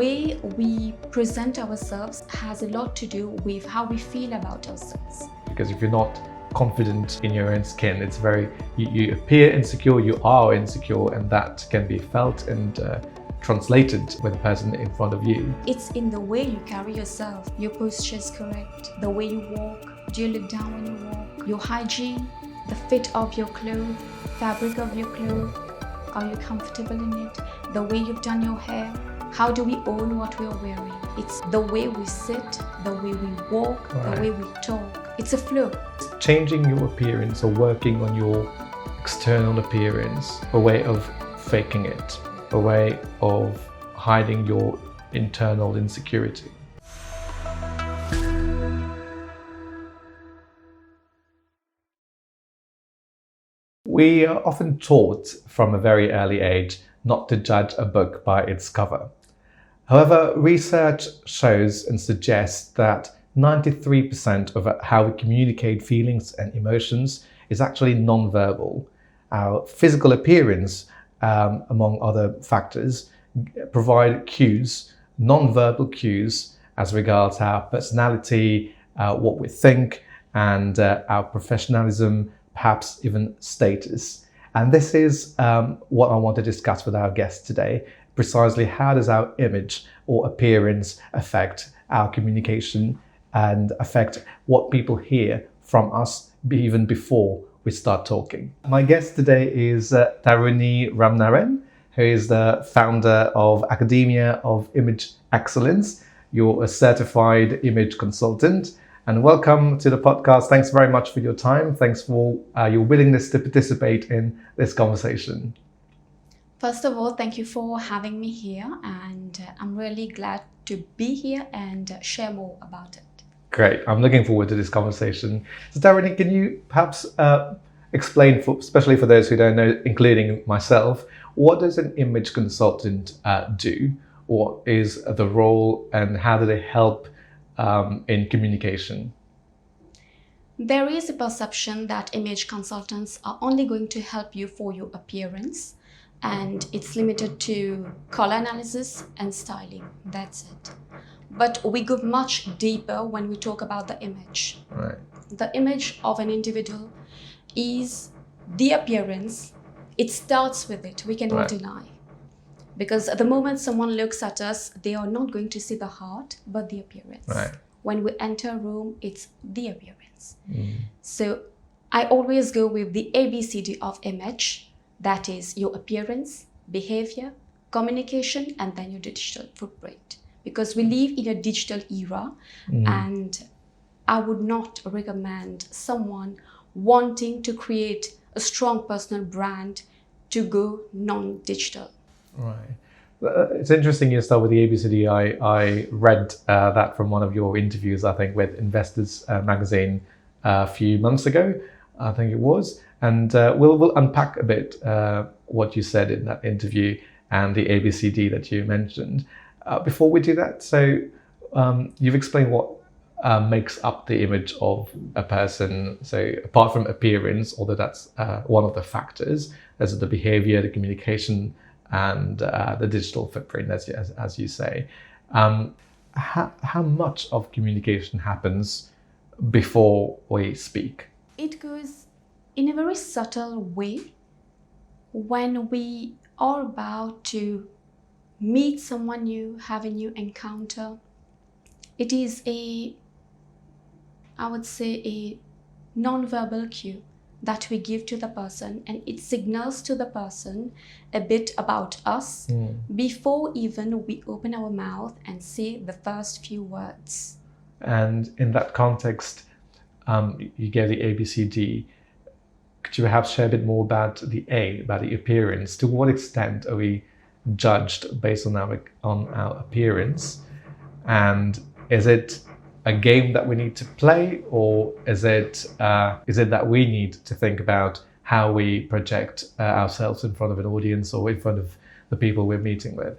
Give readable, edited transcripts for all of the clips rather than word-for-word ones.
way we present ourselves has a lot to do with how we feel about ourselves. Because if you're not confident in your own skin, it's you appear insecure, you are insecure, and that can be felt and translated with the person in front of you. It's in the way you carry yourself. Your posture is correct. The way you walk. Do you look down when you walk? Your hygiene, the fit of your clothes, fabric of your clothes. Are you comfortable in it? The way you've done your hair. How do we own what we are wearing? It's the way we sit, the way we walk, the way we talk. It's a flow. Changing your appearance or working on your external appearance, a way of faking it, a way of hiding your internal insecurity. We are often taught from a very early age not to judge a book by its cover. However, research shows and suggests that 93% of how we communicate feelings and emotions is actually non-verbal. Our physical appearance, among other factors, provide cues, non-verbal cues, as regards our personality, what we think, and our professionalism, perhaps even status. And this is what I want to discuss with our guest today. Precisely, how does our image or appearance affect our communication and affect what people hear from us even before we start talking? My guest today is Taruni Ramnarain, who is the founder of Academia of Image Excellence. You're a certified image consultant. And welcome to the podcast. Thanks very much for your time. Thanks for your willingness to participate in this conversation. First of all, thank you for having me here, and I'm really glad to be here and share more about it. Great. I'm looking forward to this conversation. So Taruni, can you perhaps explain, especially for those who don't know, including myself, what does an image consultant do? What is the role and how do they help in communication? There is a perception that image consultants are only going to help you for your appearance, and it's limited to color analysis and styling. That's it. But we go much deeper when we talk about the image. Right. The image of an individual is the appearance. It starts with it. We cannot deny. Because at the moment someone looks at us, they are not going to see the heart, but the appearance. Right. When we enter a room, it's the appearance. So I always go with the ABCD of image. That is your appearance, behavior, communication, and then your digital footprint. Because we live in a digital era, and I would not recommend someone wanting to create a strong personal brand to go non-digital. Right. It's interesting you start with the ABCD. I read that from one of your interviews, I think, with Investors magazine a few months ago, I think it was. And we'll unpack a bit what you said in that interview and the ABCD that you mentioned. Before we do that, so you've explained what makes up the image of a person. So apart from appearance, although that's one of the factors, there's the behavior, the communication, and the digital footprint, as you say. How much of communication happens before we speak? It goes in a very subtle way when we are about to meet someone new, have a new encounter. It is I would say, a non-verbal cue that we give to the person, and it signals to the person a bit about us before even we open our mouth and say the first few words. And in that context, you gave the ABCD. Could you perhaps share a bit more about the A, about the appearance? To what extent are we judged based on our appearance? And is it a game that we need to play, or is it that we need to think about how we project ourselves in front of an audience or in front of the people we're meeting with?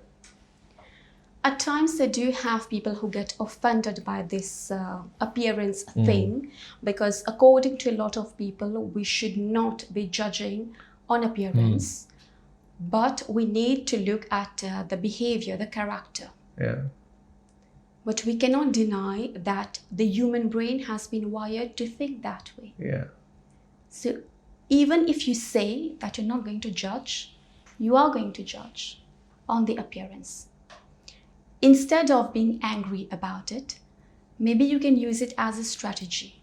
At times, they do have people who get offended by this appearance thing, because according to a lot of people, we should not be judging on appearance, but we need to look at the behavior, the character. Yeah. But we cannot deny that the human brain has been wired to think that way. Yeah. So even if you say that you're not going to judge, you are going to judge on the appearance. Instead of being angry about it, maybe you can use it as a strategy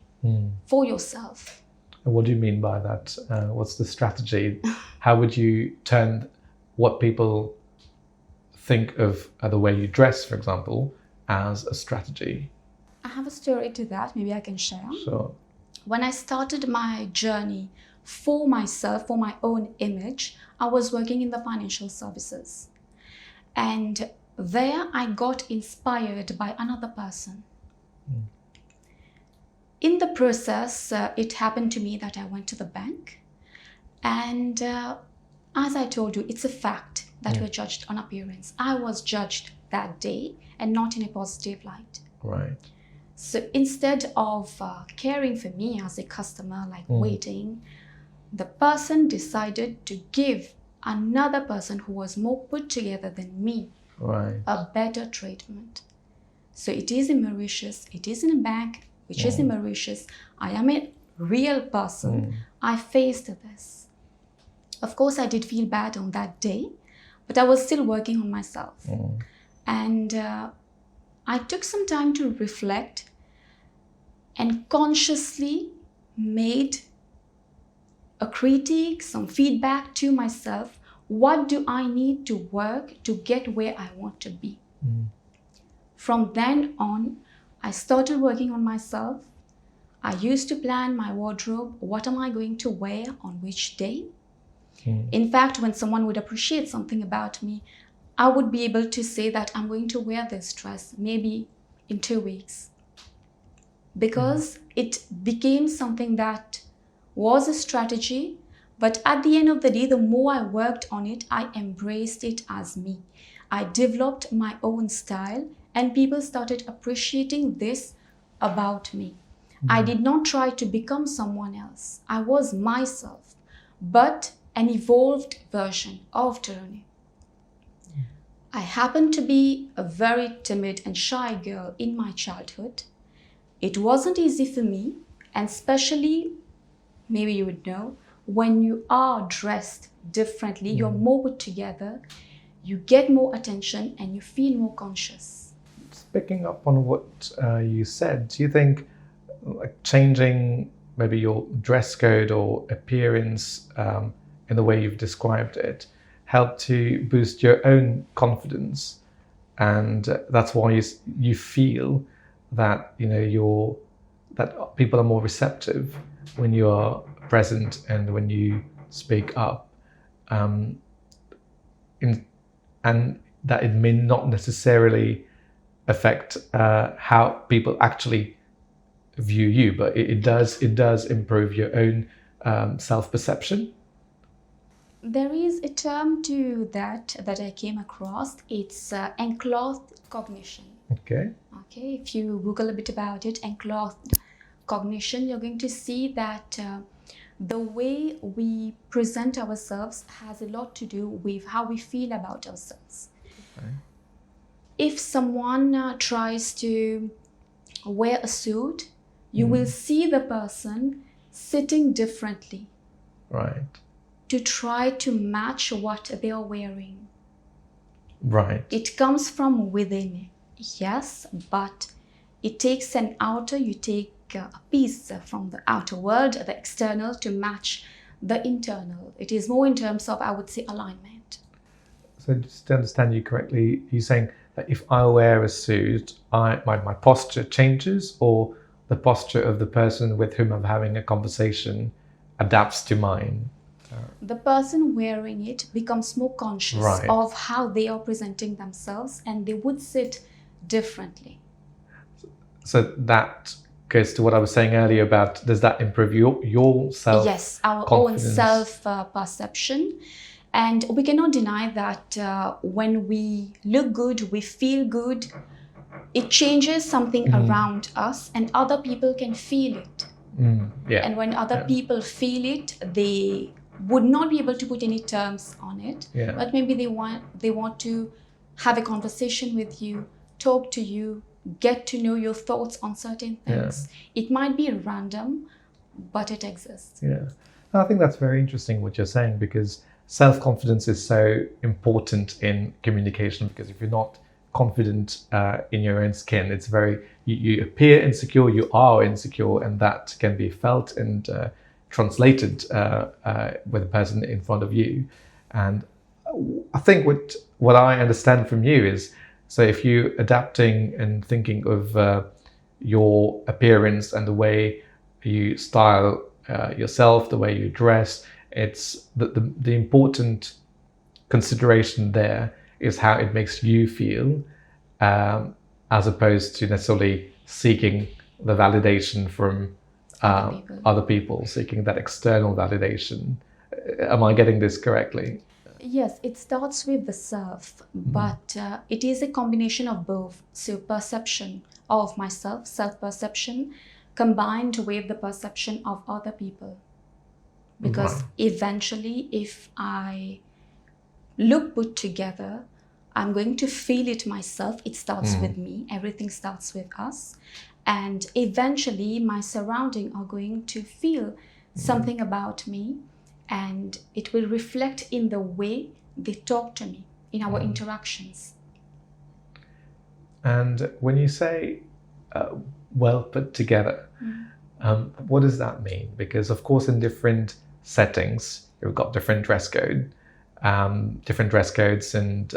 for yourself. And what do you mean by that? What's the strategy? How would you turn what people think of the way you dress, for example, as a strategy? I have a story to that, maybe I can share. So, When I started my journey for myself, for my own image, I was working in the financial services. And there I got inspired by another person. In the process, it happened to me that I went to the bank. And as I told you, it's a fact that we're judged on appearance. I was judged that day and not in a positive light. right. So instead of caring for me as a customer, like waiting, the person decided to give another person who was more put together than me Right. a better treatment. So it is in Mauritius, it is in a bank, which is in Mauritius. I am a real person. I faced this. Of course, I did feel bad on that day, but I was still working on myself. And I took some time to reflect and consciously made a critique, some feedback to myself. What do I need to work to get where I want to be? From then on, I started working on myself. I used to plan my wardrobe. What am I going to wear on which day? In fact, when someone would appreciate something about me, I would be able to say that I'm going to wear this dress maybe in 2 weeks. Because it became something that was a strategy, but at the end of the day, the more I worked on it, I embraced it as me. I developed my own style and people started appreciating this about me. I did not try to become someone else. I was myself, but an evolved version of Taruni. I happened to be a very timid and shy girl in my childhood. It wasn't easy for me, and especially, maybe you would know, when you are dressed differently, you're more put together, you get more attention and you feel more conscious. Picking up on what you said, do you think like changing maybe your dress code or appearance in the way you've described it helped to boost your own confidence, and that's why you feel that that people are more receptive when you are present and when you speak up, and that it may not necessarily affect how people actually view you, but it does improve your own self-perception. There is a term to that I came across. It's enclothed cognition. Okay. Okay, if you Google a bit about it, enclothed cognition, you're going to see that the way we present ourselves has a lot to do with how we feel about ourselves. Okay. If someone tries to wear a suit, you will see the person sitting differently. Right. To try to match what they are wearing. Right. It comes from within, yes, but it takes an outer, you take a piece from the outer world, the external, to match the internal. It is more in terms of, I would say, alignment. So just to understand you correctly, you're saying that if I wear a suit, my posture changes, or the posture of the person with whom I'm having a conversation adapts to mine? The person wearing it becomes more conscious of how they are presenting themselves, and they would sit differently. So that goes to what I was saying earlier about, does that improve your self? Yes, our own self-perception. And we cannot deny that when we look good, we feel good, it changes something around us and other people can feel it. Yeah. And when other people feel it, they would not be able to put any terms on it, but maybe they want to have a conversation with you, talk to you, get to know your thoughts on certain things. It might be random, but it exists. Yeah. I think that's very interesting what you're saying, because self-confidence is so important in communication, because if you're not confident in your own skin, it's you appear insecure, you are insecure, and that can be felt and translated with the person in front of you. And I think what I understand from you is, so if you're adapting and thinking of your appearance and the way you style yourself, the way you dress, it's the important consideration there is how it makes you feel, as opposed to necessarily seeking the validation from other people, seeking that external validation. Am I getting this correctly? Yes, it starts with the self, but it is a combination of both. So perception of myself, self-perception, combined with the perception of other people. Because eventually, if I look put together, I'm going to feel it myself. It starts with me. Everything starts with us. And eventually, my surroundings are going to feel something about me, and it will reflect in the way they talk to me, in our interactions. And when you say well put together, what does that mean? Because of course, in different settings, we've got different dress codes, and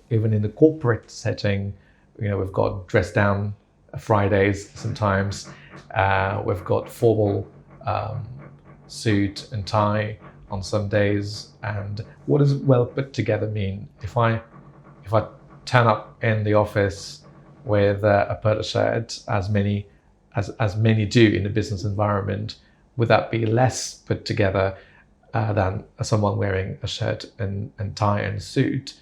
even in the corporate setting, we've got dress down Fridays sometimes. We've got formal suit and tie on some days. And what does well put together mean? If I turn up in the office with a polo shirt, as many do in the business environment, would that be less put together than someone wearing a shirt and tie and suit?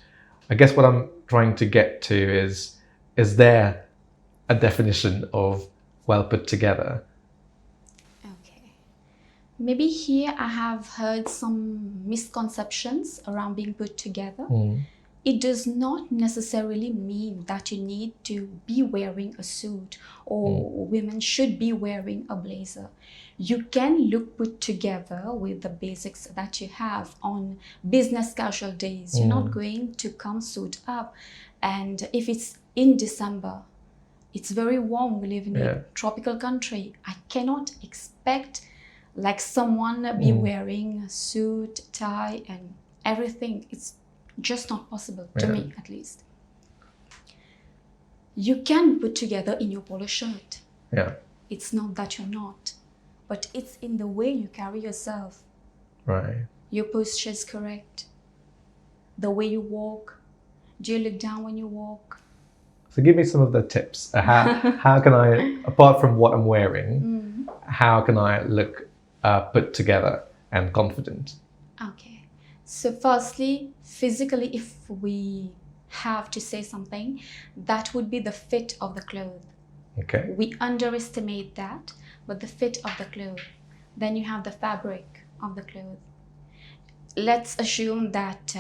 I guess what I'm trying to get to is there a definition of well put together? Okay. Maybe here I have heard some misconceptions around being put together. It does not necessarily mean that you need to be wearing a suit, or women should be wearing a blazer. You can look put together with the basics that you have on business casual days. You're not going to come suit up. And if it's in December, it's very warm. We live in a tropical country. I cannot expect like someone be wearing a suit, tie, and everything. It's just not possible to me, at least. You can put together in your polo shirt. It's not that you're not, but it's in the way you carry yourself. Your posture is correct. The way you walk. Do you look down when you walk? So give me some of the tips. How can I, apart from what I'm wearing, how can I look put together and confident? Okay. So firstly, physically, if we have to say something, that would be the fit of the clothes. Okay. We underestimate that, but the fit of the clothes. Then you have the fabric of the clothes. Let's assume that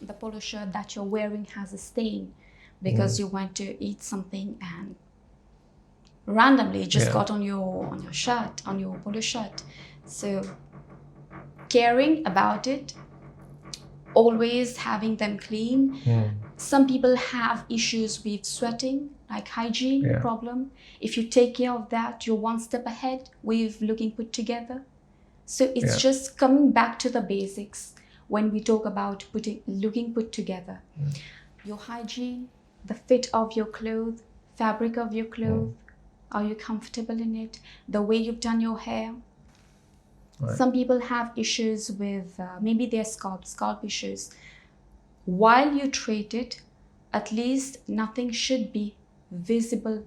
the polo shirt that you're wearing has a stain because you went to eat something and randomly it just got on your shirt, on your polo shirt. So caring about it, always having them clean. Some people have issues with sweating, like hygiene problem. If you take care of that, you're one step ahead with looking put together. So it's just coming back to the basics when we talk about looking put together. Your hygiene, the fit of your clothes, fabric of your clothes, are you comfortable in it? The way you've done your hair. Some people have issues with maybe their scalp issues. While you treat it, at least nothing should be visible.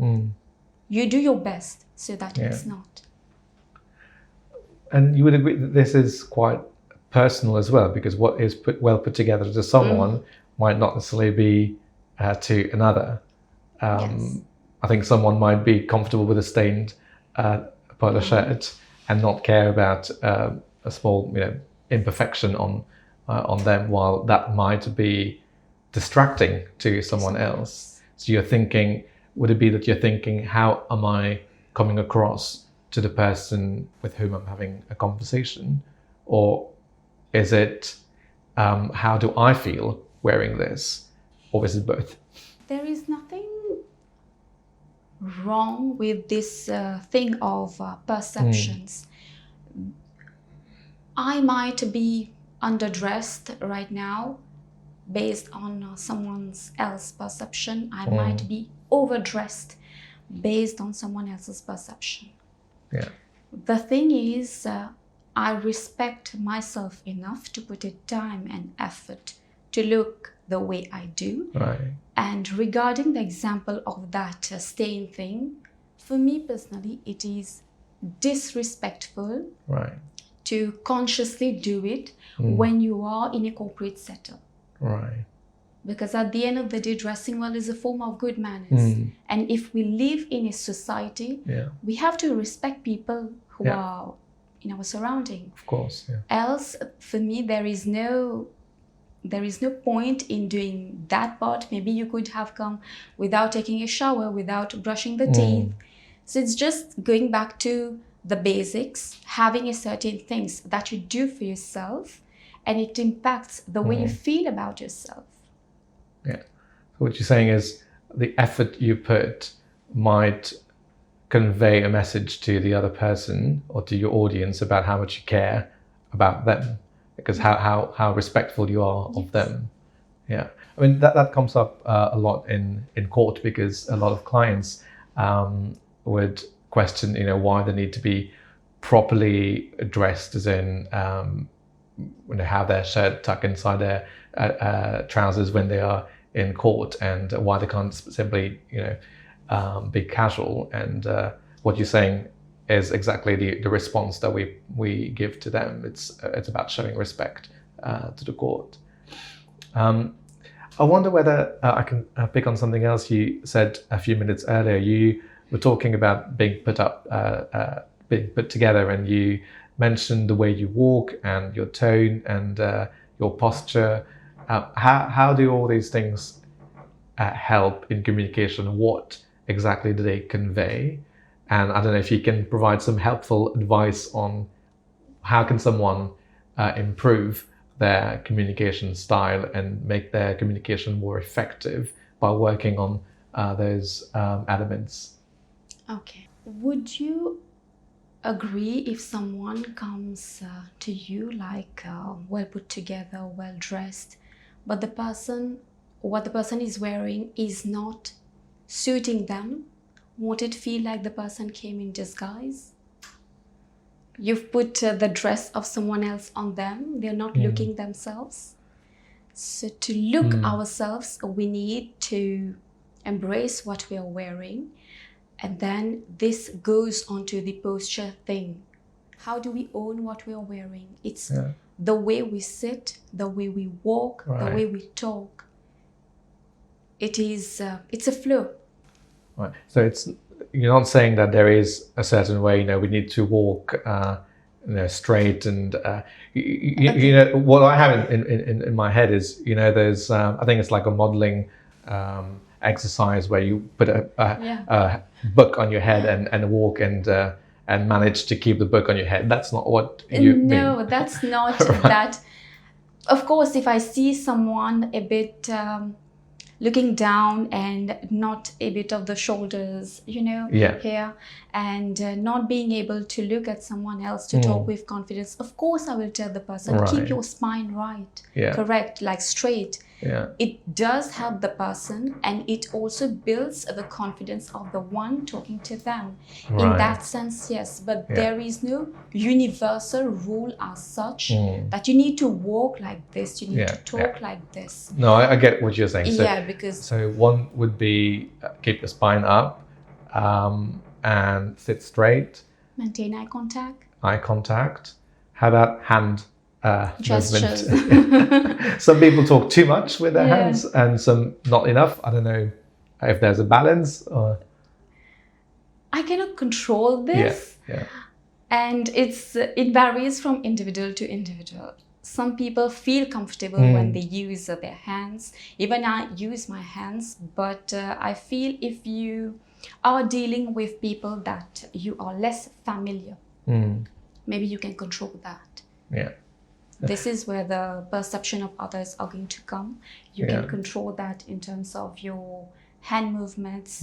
You do your best so that it's not. And you would agree that this is quite personal as well, because what is well put together to someone might not necessarily be to another. I think someone might be comfortable with a stained polo shirt and not care about a small, imperfection on them, while that might be distracting to someone else. So you're thinking, would it be that you're thinking, how am I coming across to the person with whom I'm having a conversation? Or is it, how do I feel wearing this? Or is it both? There is nothing wrong with this thing of perceptions. I might be underdressed right now based on someone else's perception. I might be overdressed based on someone else's perception. Yeah. The thing is, I respect myself enough to put in time and effort to look the way I do. Right. And regarding the example of that stain thing, for me personally, it is disrespectful Right. to consciously do it when you are in a corporate setup. Right. Because at the end of the day, dressing well is a form of good manners. And if we live in a society, we have to respect people who are in our surrounding. Of course. Yeah. Else, for me, there is no point in doing that part. Maybe you could have come without taking a shower, without brushing the teeth. So it's just going back to the basics, having a certain things that you do for yourself, and it impacts the way you feel about yourself. Yeah. So what you're saying is the effort you put might convey a message to the other person or to your audience about how much you care about them, because how respectful you are of them. Yeah. I mean, that comes up a lot in court, because a lot of clients would question, why they need to be properly dressed, as in have their shirt tucked inside their trousers when they are in court, and why they can't simply, be casual. And what you're saying is exactly the response that we give to them. It's about showing respect to the court. I wonder whether I can pick on something else you said a few minutes earlier. You were talking about being being put together, and you mentioned the way you walk and your tone and your posture. How do all these things help in communication? What exactly do they convey? And I don't know if you can provide some helpful advice on how can someone improve their communication style and make their communication more effective by working on those elements. Okay. Would you agree if someone comes to you like well put together, well dressed, but what the person is wearing is not suiting them? Won't it feel like the person came in disguise? You've put the dress of someone else on them. They're not looking themselves. So to look ourselves, we need to embrace what we are wearing. And then this goes on to the posture thing. How do we own what we are wearing? It's the way we sit, the way we walk, the way we talk. It's a flow. Right. So you're not saying that there is a certain way, we need to walk straight, and what I have in my head is, there's I think it's like a modeling exercise where you put a book on your head and walk and manage to keep the book on your head. That's not what you mean. No, that's not that. Of course, if I see someone a bit looking down and not a bit of the shoulders, here, and not being able to look at someone else to talk with confidence, of course I will tell the person, keep your spine right, correct, like straight. It does help the person, and it also builds the confidence of the one talking to them. In that sense, yes, but there is no universal rule as such that you need to walk like this, you need to talk like this. No, I get what you're saying. So one would be keep your spine up and sit straight. Maintain eye contact. Eye contact. How about hand gestures? Movement? Some people talk too much with their hands, and some not enough. I don't know if there's a balance. Or I cannot control this. And it varies from individual to individual. some people feel comfortable when they use their hands. Even I use my hands, but I feel if you are dealing with people that you are less familiar, maybe you can control that. Yeah. This is where the perception of others are going to come. You can control that in terms of your hand movements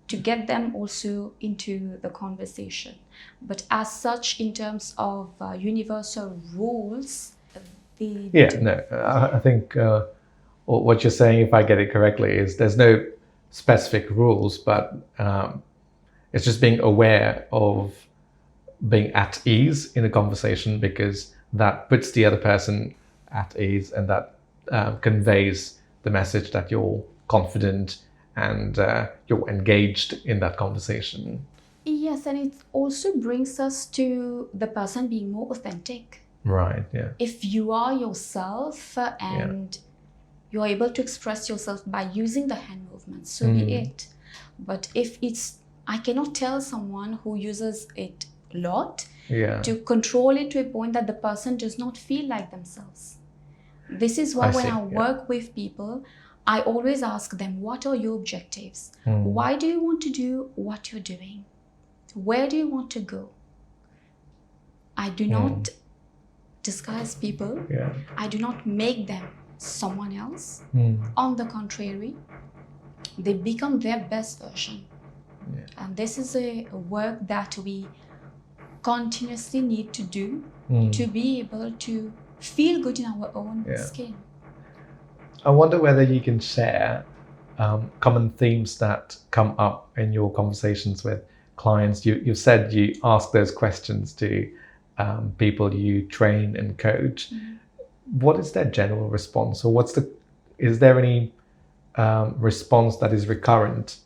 to get them also into the conversation. But as such, in terms of universal rules, I think what you're saying, if I get it correctly, is there's no specific rules, but it's just being aware of being at ease in a conversation, because that puts the other person at ease, and that conveys the message that you're confident and you're engaged in that conversation. Yes, and it also brings us to the person being more authentic. Right, yeah. If you are yourself and you're able to express yourself by using the hand movements, so be it. But if I cannot tell someone who uses it a lot to control it to a point that the person does not feel like themselves. This is why when I work with people, I always ask them, what are your objectives? Why do you want to do what you're doing? Where do you want to go? I do not disguise people. I do not make them someone else. On the contrary, they become their best version. And this is a work that we continuously need to do to be able to feel good in our own skin. I wonder whether you can share common themes that come up in your conversations with clients. You said you ask those questions to people you train and coach. What is their general response, or is there any response that is recurrent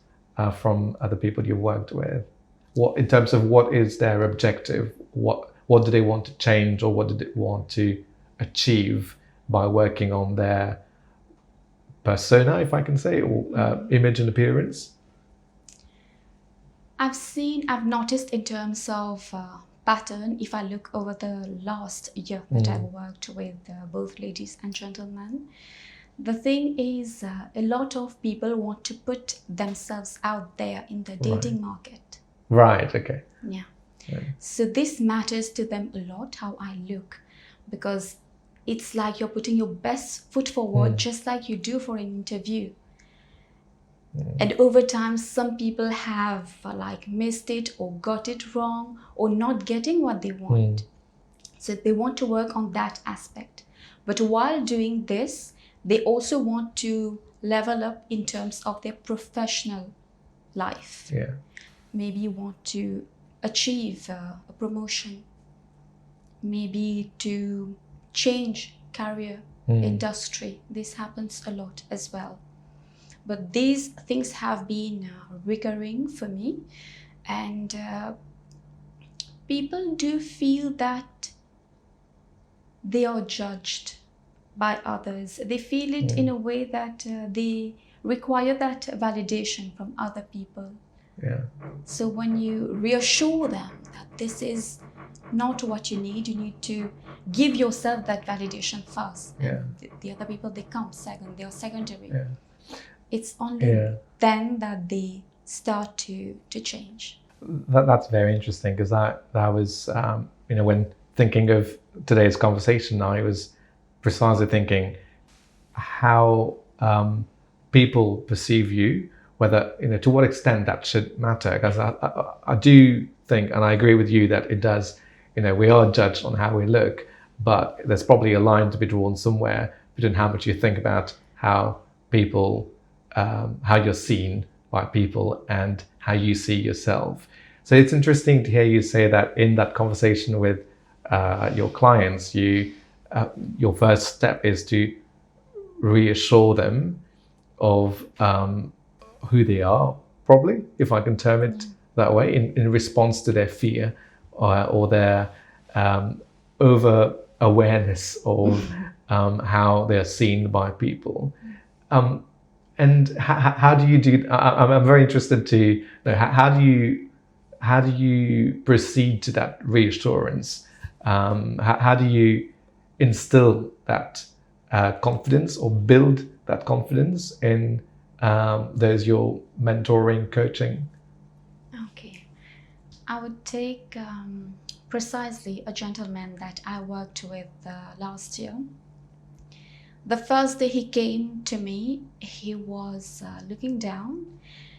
from other people you've worked with? What, in terms of what is their objective? What do they want to change, or what do they want to achieve by working on their persona, if I can say, or image and appearance? I've noticed in terms of pattern, if I look over the last year that I've worked with both ladies and gentlemen, the thing is a lot of people want to put themselves out there in the dating market. Right, okay. Yeah. So this matters to them a lot, how I look, because it's like you're putting your best foot forward, just like you do for an interview. And over time, some people have missed it, or got it wrong, or not getting what they want. So they want to work on that aspect. But while doing this, they also want to level up in terms of their professional life. Maybe want to achieve a promotion, maybe to change career, industry. This happens a lot as well. But these things have been recurring for me, and people do feel that they are judged by others. They feel it in a way that they require that validation from other people. So when you reassure them that this is not what you need to give yourself that validation first. And the other people, they come second, they are secondary. It's only then that they start to change. That's very interesting, because that was, when thinking of today's conversation, I was precisely thinking how people perceive you, whether, to what extent that should matter. Because I do think, and I agree with you, that it does, we are judged on how we look, but there's probably a line to be drawn somewhere between how much you think about how people, how you're seen by people, and how you see yourself. So it's interesting to hear you say that in that conversation with your clients, your first step is to reassure them of who they are, probably, if I can term it that way, in response to their fear or their over awareness of how they're seen by people. And how do you do? I'm very interested to know, how do you proceed to that reassurance? How do you instill that confidence or build that confidence in those you're mentoring, coaching? Okay. I would take precisely a gentleman that I worked with last year. The first day he came to me, he was looking down.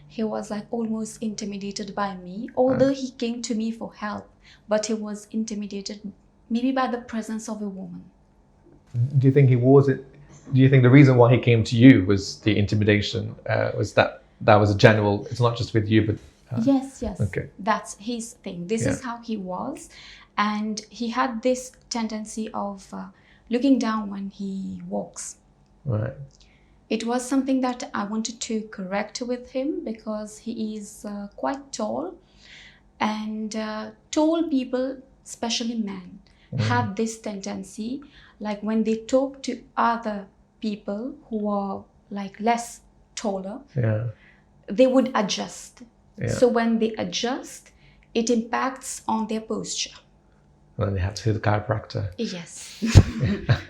He was like almost intimidated by me, although he came to me for help, but he was intimidated maybe by the presence of a woman. Do you think he was it? Do you think the reason why he came to you was the intimidation? Was that was a general? It's not just with you, but Yes. okay. That's his thing. This is how he was. And he had this tendency of looking down when he walks. Right. It was something that I wanted to correct with him because he is quite tall. And tall people, especially men, have this tendency, like when they talk to other people who are like less taller, they would adjust. So when they adjust, it impacts on their posture. And then they have to see the chiropractor. Yes.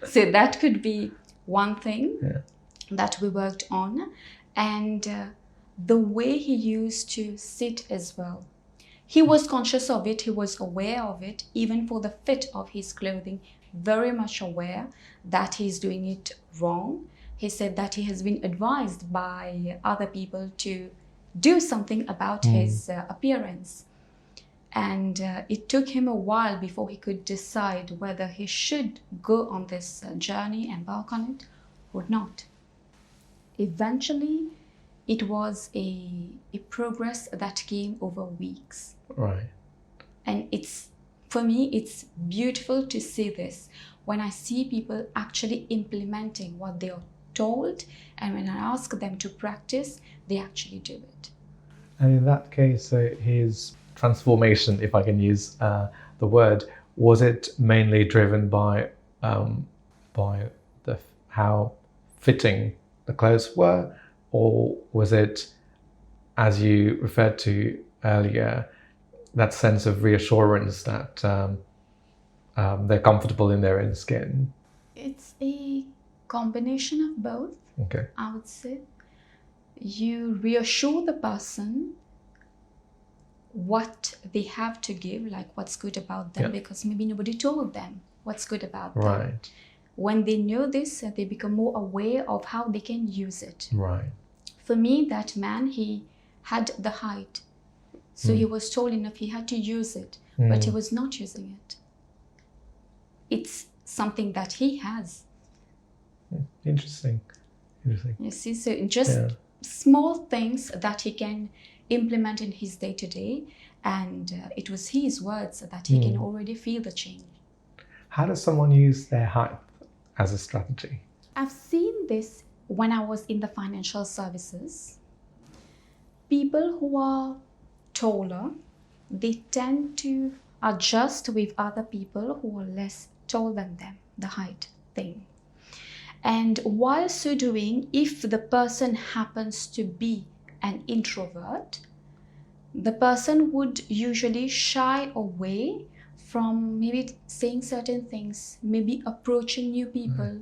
So that could be one thing that we worked on. And the way he used to sit as well. He was conscious of it. He was aware of it, even for the fit of his clothing, very much aware that he's doing it wrong. He said that he has been advised by other people to do something about his appearance. And it took him a while before he could decide whether he should go on this journey, embark on it or not. Eventually, it was a progress that came over weeks. Right. And for me, it's beautiful to see this when I see people actually implementing what they are told, and when I ask them to practice, they actually do it. And in that case, his transformation, if I can use the word, was it mainly driven by how fitting the clothes were, or was it, as you referred to earlier, that sense of reassurance that they're comfortable in their own skin? It's a combination of both. Okay. I would say you reassure the person what they have to give, like what's good about them, because maybe nobody told them what's good about them. Right. When they know this, they become more aware of how they can use it. Right. For me, that man, he had the height. So he was tall enough, he had to use it, but he was not using it. It's something that he has. Interesting. You see, so just small things that he can implement in his day-to-day, and it was his words that he can already feel the change. How does someone use their height as a strategy? I've seen this when I was in the financial services. People who are taller, they tend to adjust with other people who are less tall than them, the height thing. And while so doing, if the person happens to be an introvert, the person would usually shy away from maybe saying certain things, maybe approaching new people.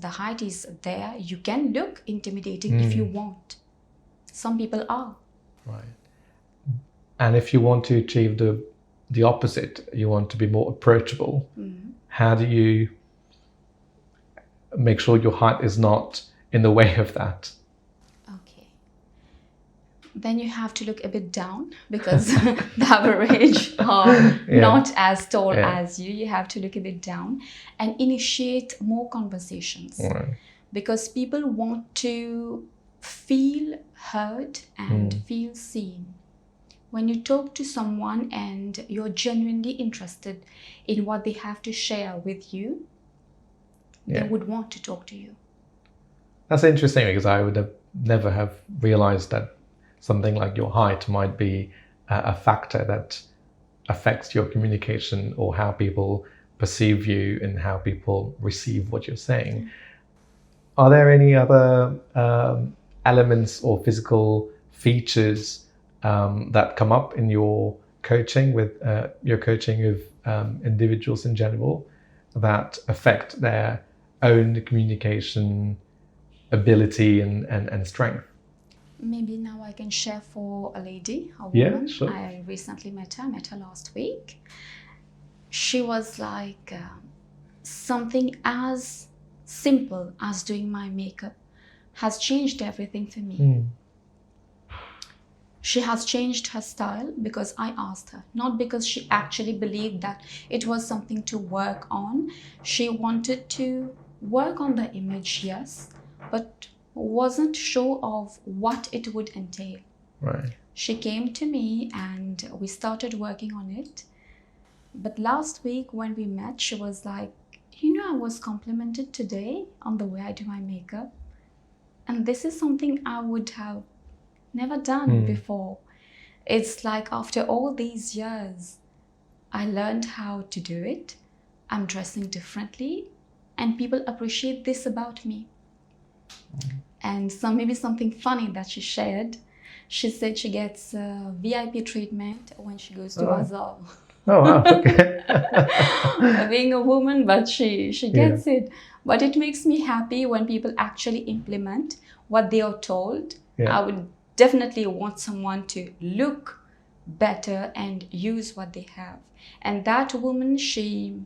The height is there. You can look intimidating if you want. Some people are. Right. And if you want to achieve the opposite, you want to be more approachable, how do you make sure your height is not in the way of that? Okay. Then you have to look a bit down, because the average are not as tall as you. You have to look a bit down and initiate more conversations. Right. Because people want to feel heard and feel seen. When you talk to someone and you're genuinely interested in what they have to share with you, they would want to talk to you. That's interesting, because I would have never have realized that something like your height might be a factor that affects your communication or how people perceive you and how people receive what you're saying. Are there any other elements or physical features that come up in your coaching with of individuals in general? that affect their own communication ability and strength? Maybe now I can share for a lady, a Yeah, woman. sure. I recently met her last week. She was like something as simple as doing my makeup has changed everything for me. She has changed her style because I asked her, not because she actually believed that it was something to work on. She wanted to work on the image, yes, but wasn't sure of what it would entail. Right. She came to me and we started working on it. But last week when we met, she was like, I was complimented today on the way I do my makeup. And this is something I would have never done before. It's like after all these years, I learned how to do it. I'm dressing differently, and people appreciate this about me. And maybe something funny that she shared. She said she gets VIP treatment when she goes to bazaar. Oh, wow. Okay. Being a woman, but she gets it. But it makes me happy when people actually implement what they are told. Yeah. I would definitely want someone to look better and use what they have. And that woman, she's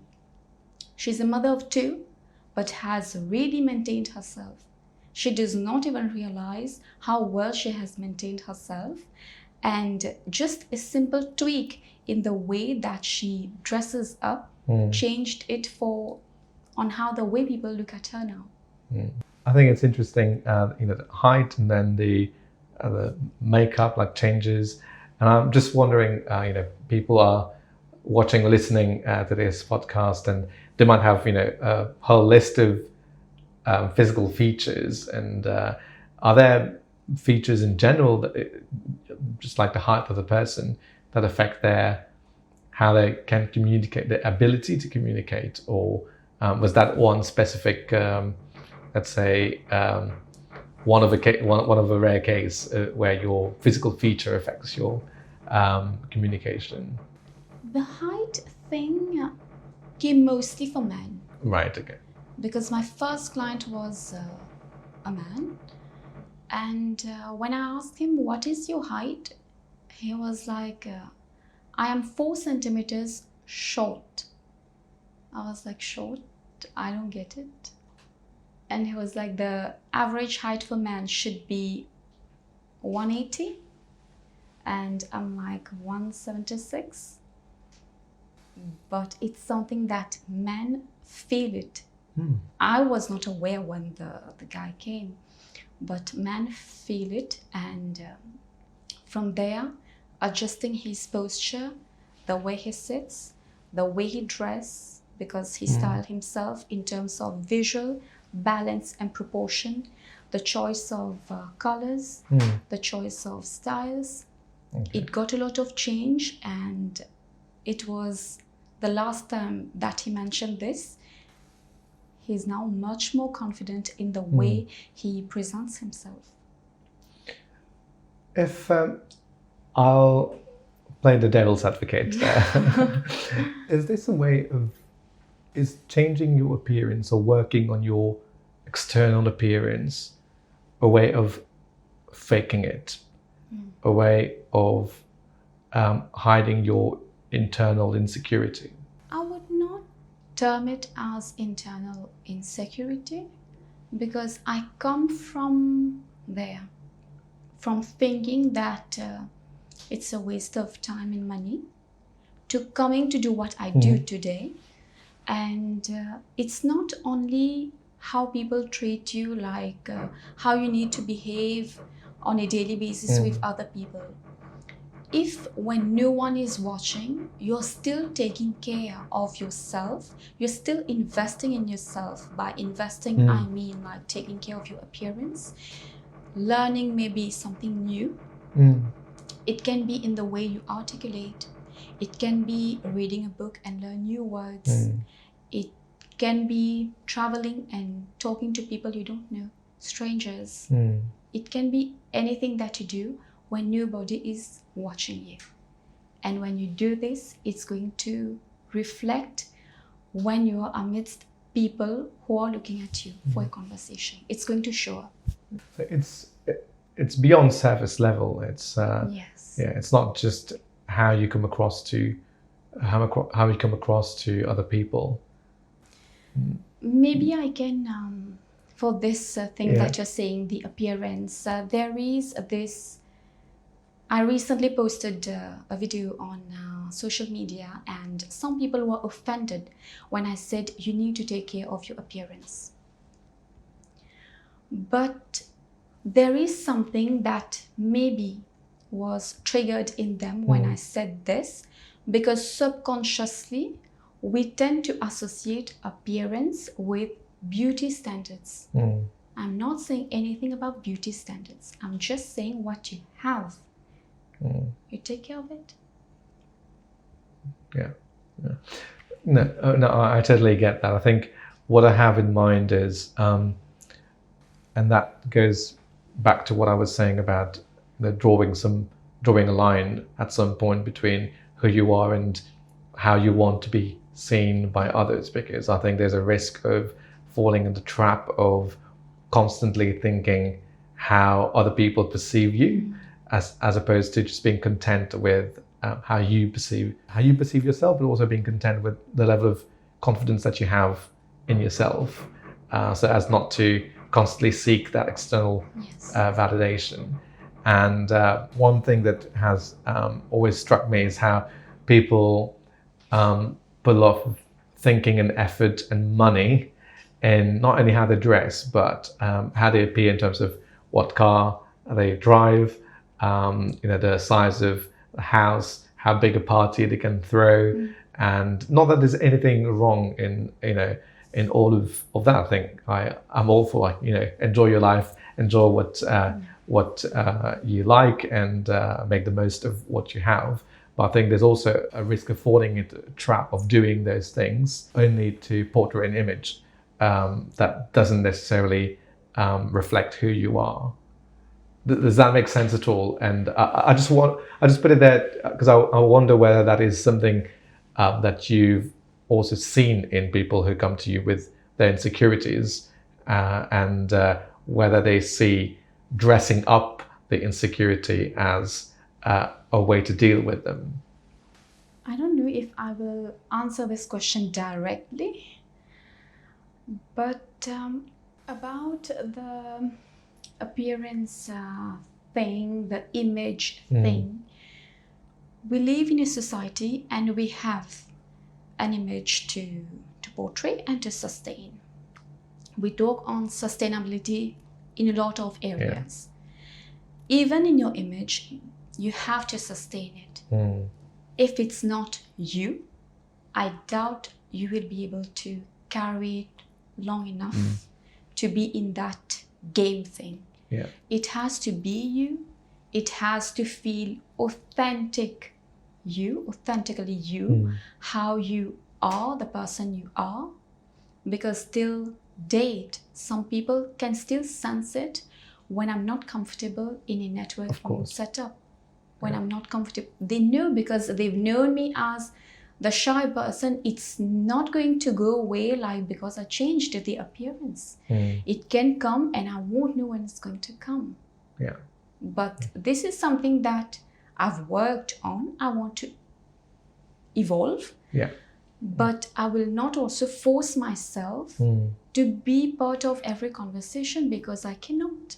a mother of two, but has really maintained herself. She does not even realize how well she has maintained herself. And just a simple tweak in the way that she dresses up changed it on how the way people look at her now. I think it's interesting, the height and then the makeup like changes. And I'm just wondering, people are watching, listening to this podcast, and they might have, a whole list of physical features. And are there features in general that, just like the height of the person, that affect how they can communicate, their ability to communicate, or was that one specific, let's say, one of a rare case where your physical feature affects your communication? The height thing came mostly for men. Right. Okay. Because my first client was a man. And when I asked him, what is your height? He was like, I am 4 centimeters short. I was like, short? I don't get it. And he was like, the average height for man should be 180. And I'm like 176. But it's something that men feel it. I was not aware when the guy came, but men feel it. And from there, adjusting his posture, the way he sits, the way he dresses, because he styled himself in terms of visual balance and proportion, the choice of colors, the choice of styles. Okay. It got a lot of change, and it was the last time that he mentioned this. He's now much more confident in the way he presents himself. If I'll play the devil's advocate there. Is this a way of, is changing your appearance or working on your external appearance a way of faking it? A way of hiding your internal insecurity? I would not term it as internal insecurity, because I come from there, from thinking that it's a waste of time and money, to coming to do what I do today. And it's not only how people treat you, like how you need to behave on a daily basis with other people. If when no one is watching, you're still taking care of yourself, you're still investing in yourself. By investing, I mean like taking care of your appearance, learning maybe something new. It can be in the way you articulate. It can be reading a book and learn new words. It can be traveling and talking to people you don't know, strangers. It can be anything that you do when nobody is watching you. And when you do this, it's going to reflect when you are amidst people who are looking at you for a conversation. It's going to show up. It's beyond surface level. It's Yes. yeah. It's not just how you come across to how you come across to other people. Maybe I can, for this thing Yeah. that you're saying, the appearance, there is this. I recently posted a video on social media, and some people were offended when I said you need to take care of your appearance. But there is something that maybe was triggered in them when I said this, because subconsciously we tend to associate appearance with beauty standards. I'm not saying anything about beauty standards. I'm just saying what you have. You take care of it. Yeah. No, I totally get that. I think what I have in mind is, and that goes back to what I was saying about drawing a line at some point between who you are and how you want to be seen by others, because I think there's a risk of falling in the trap of constantly thinking how other people perceive you, as opposed to just being content with how you perceive yourself, but also being content with the level of confidence that you have in yourself, so as not to constantly seek that external validation. And one thing that has always struck me is how people put a lot of thinking and effort and money in not only how they dress, but how they appear in terms of what car they drive, the size of the house, how big a party they can throw. And not that there's anything wrong in all of that. I think I'm all for enjoy your life, enjoy what you like, and make the most of what you have. But I think there's also a risk of falling into a trap of doing those things only to portray an image that doesn't necessarily reflect who you are. Does that make sense at all? And I just put it there because I wonder whether that is something that you've also seen in people who come to you with their insecurities, and whether they see dressing up the insecurity as a way to deal with them. I don't know if I will answer this question directly, but about the appearance thing, the image thing, we live in a society and we have an image to portray and to sustain. We talk on sustainability in a lot of areas. Even in your image, you have to sustain it. If it's not you, I doubt you will be able to carry it long enough to be in that game thing. It has to be you. It has to feel authentically you, how you are, the person you are. Because till date, some people can still sense it when I'm not comfortable in a networking setup. When I'm not comfortable, they know, because they've known me as the shy person. It's not going to go away because I changed the appearance. It can come and I won't know when it's going to come. But this is something that I've worked on. I want to evolve. But I will not also force myself to be part of every conversation, because I cannot.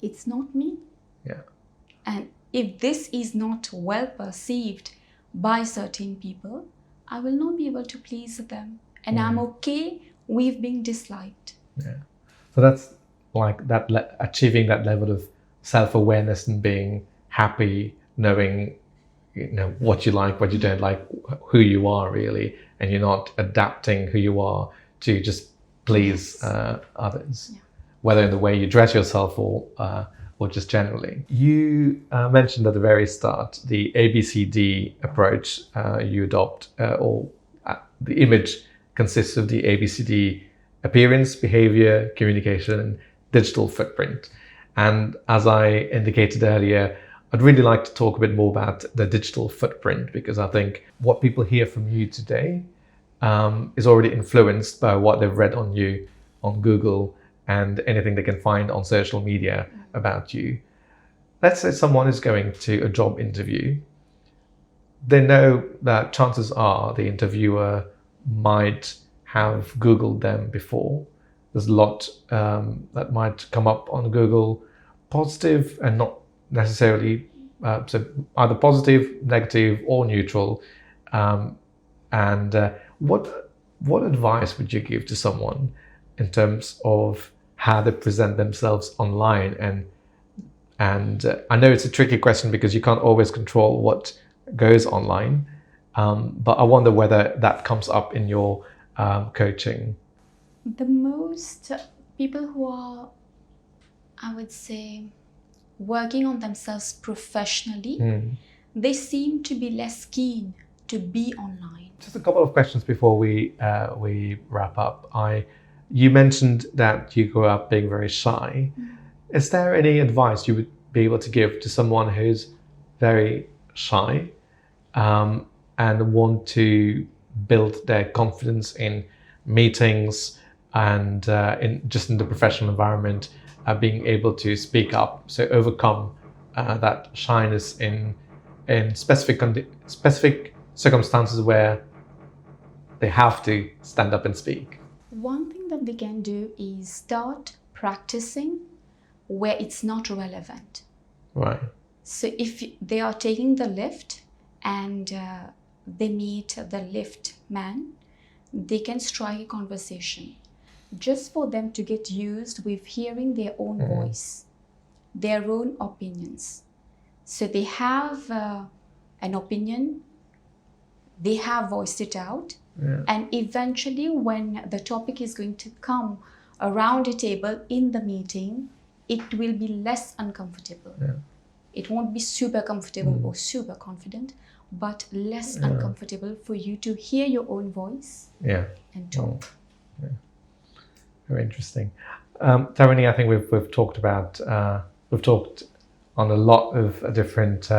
It's not me. And if this is not well perceived by certain people, I will not be able to please them. And I'm okay with being disliked. So that's like that, achieving that level of self-awareness and being happy, knowing what you like, what you don't like, who you are really, and you're not adapting who you are to just please others, whether in the way you dress yourself or just generally. You mentioned at the very start the ABCD approach you adopt, or the image consists of the ABCD: appearance, behavior, communication, and digital footprint. And as I indicated earlier, I'd really like to talk a bit more about the digital footprint, because I think what people hear from you today is already influenced by what they've read on you on Google and anything they can find on social media about you. Let's say someone is going to a job interview. They know that chances are the interviewer might have Googled them before. There's a lot that might come up on Google, positive and not necessarily, so either positive, negative, or neutral. What advice would you give to someone in terms of how they present themselves online? And I know it's a tricky question because you can't always control what goes online, but I wonder whether that comes up in your coaching. The most people who are, I would say, working on themselves professionally, they seem to be less keen to be online. Just a couple of questions before we wrap up. You mentioned that you grew up being very shy. Is there any advice you would be able to give to someone who's very shy and want to build their confidence in meetings and in the professional environment, being able to speak up, so overcome that shyness in specific circumstances where they have to stand up and speak? One thing that they can do is start practicing where it's not relevant. Right. So if they are taking the lift and they meet the lift man, they can strike a conversation just for them to get used with hearing their own voice, their own opinions. So they have an opinion, they have voiced it out, and eventually when the topic is going to come around a table in the meeting, it will be less uncomfortable. It won't be super comfortable or super confident, but less uncomfortable for you to hear your own voice and talk. Very interesting. Taruni, I think we've talked on a lot of different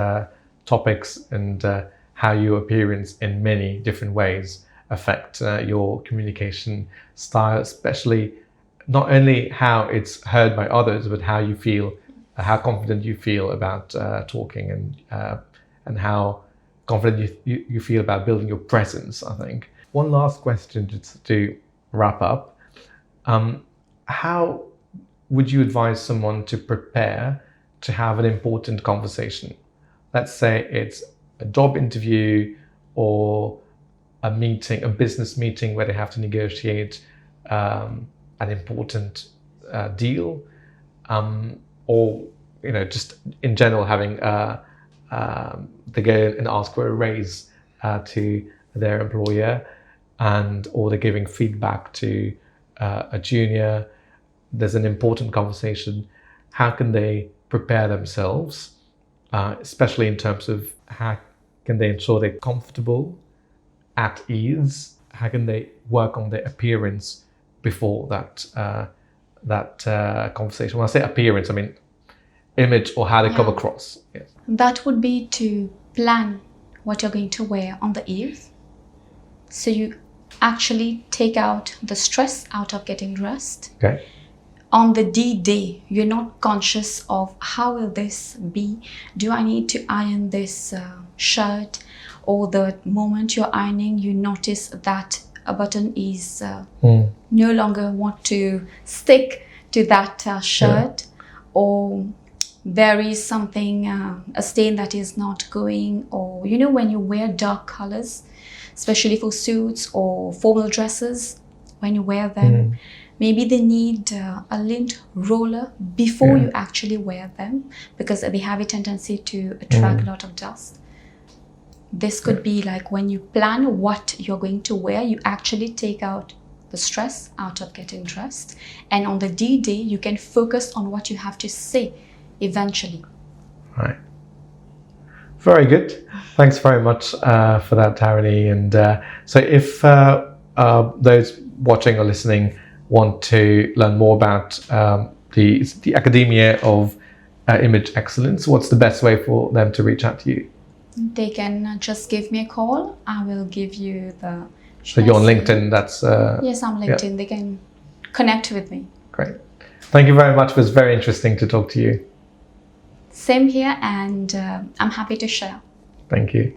topics and how your appearance in many different ways affect your communication style, especially not only how it's heard by others, but how you feel, how confident you feel about talking, and how confident you feel about building your presence, I think. One last question just to wrap up. How would you advise someone to prepare to have an important conversation? Let's say it's a job interview or a meeting, a business meeting where they have to negotiate an important deal, or just in general having they go and ask for a raise to their employer, or they're giving feedback to a junior. There's an important conversation. How can they prepare themselves, especially in terms of how can they ensure they're comfortable, at ease? How can they work on their appearance before that conversation? When I say appearance, I mean image, or how they come across. Yes. That would be to plan what you're going to wear on the eve. So you actually take out the stress out of getting dressed. Okay. On the D-Day, you're not conscious of how will this be? Do I need to iron this shirt? Or the moment you're ironing, you notice that a button is no longer want to stick to that shirt, or there is something, a stain that is not going, or when you wear dark colors, especially for suits or formal dresses, when you wear them, maybe they need a lint roller before you actually wear them, because they have a tendency to attract a lot of dust. This could be like when you plan what you're going to wear, you actually take out the stress out of getting dressed, and on the D-Day you can focus on what you have to say eventually. Right. Very good. Thanks very much for that, Taruni. And so if those watching or listening want to learn more about the Academia of Image Excellence, what's the best way for them to reach out to you? They can just give me a call. I will give you the So you're on LinkedIn, that's... Yes, I'm LinkedIn. They can connect with me. Great. Thank you very much. It was very interesting to talk to you. Same here, and I'm happy to share. Thank you.